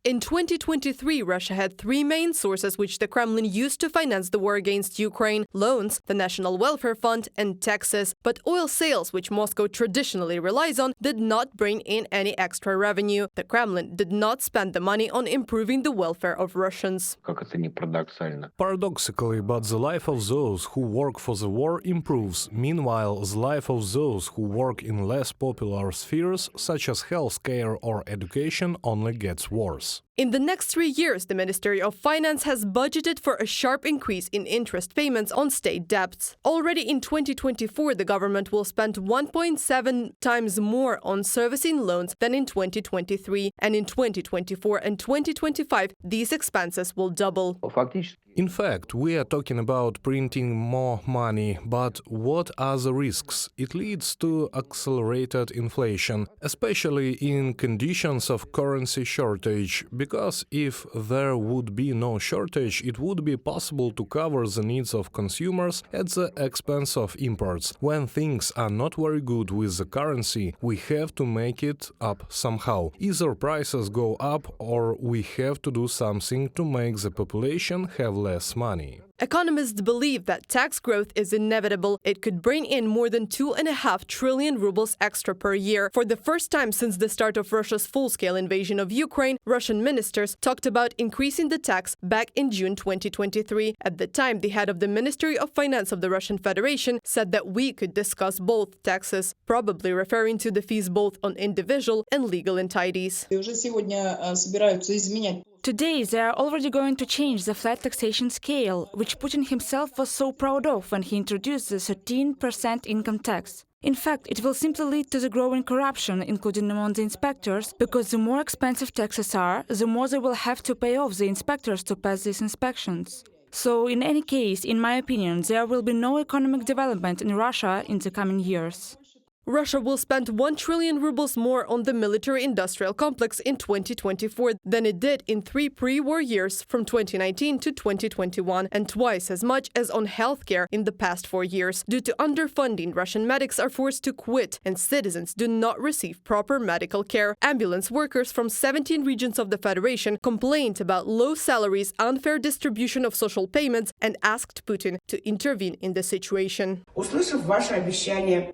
In 2023, Russia had three main sources which the Kremlin used to finance the war against Ukraine: loans, the National Welfare Fund, and taxes. But oil sales, which Moscow traditionally relies on, did not bring in any extra revenue. The Kremlin did not spend the money on improving the welfare of Russians. Paradoxically, but the life of those who work for the war improves. Meanwhile, the life of those who work in less popular spheres, such as healthcare or education, only gets worse. In the next 3 years, the Ministry of Finance has budgeted for a sharp increase in interest payments on state debts. Already in 2024, the government will spend 1.7 times more on servicing loans than in 2023. And in 2024 and 2025, these expenses will double. In fact, we are talking about printing more money, but what are the risks? It leads to accelerated inflation, especially in conditions of currency shortage, because if there would be no shortage, it would be possible to cover the needs of consumers at the expense of imports. When things are not very good with the currency, we have to make it up somehow. Either prices go up or we have to do something to make the population have less money. Economists believe that tax growth is inevitable. It could bring in more than 2.5 trillion rubles extra per year. For the first time since the start of Russia's full-scale invasion of Ukraine, Russian ministers talked about increasing the tax back in June 2023. At the time, the head of the Ministry of Finance of the Russian Federation said that we could discuss both taxes, probably referring to the fees both on individual and legal entities. Today, they are already going to change the flat taxation scale, which Putin himself was so proud of when he introduced the 13% income tax. In fact, it will simply lead to the growing corruption, including among the inspectors, because the more expensive taxes are, the more they will have to pay off the inspectors to pass these inspections. So, in any case, in my opinion, there will be no economic development in Russia in the coming years. Russia will spend 1 trillion rubles more on the military-industrial complex in 2024 than it did in 3 pre-war years from 2019 to 2021, and twice as much as on healthcare in the past 4 years. Due to underfunding, Russian medics are forced to quit, and citizens do not receive proper medical care. Ambulance workers from 17 regions of the Federation complained about low salaries, unfair distribution of social payments, and asked Putin to intervene in the situation.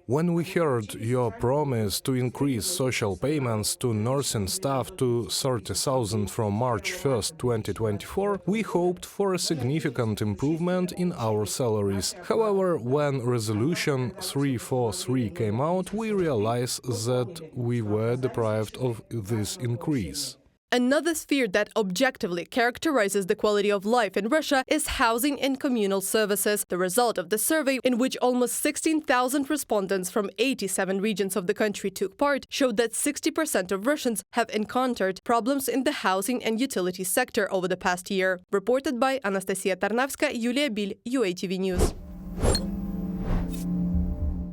When we heard your promise to increase social payments to nursing staff to 30,000 from March 1st, 2024, we hoped for a significant improvement in our salaries. However, when Resolution 343 came out, we realized that we were deprived of this increase. Another sphere that objectively characterizes the quality of life in Russia is housing and communal services. The result of the survey, in which almost 16,000 respondents from 87 regions of the country took part, showed that 60% of Russians have encountered problems in the housing and utility sector over the past year. Reported by Anastasia Tarnavska, Yulia Bil, UATV News.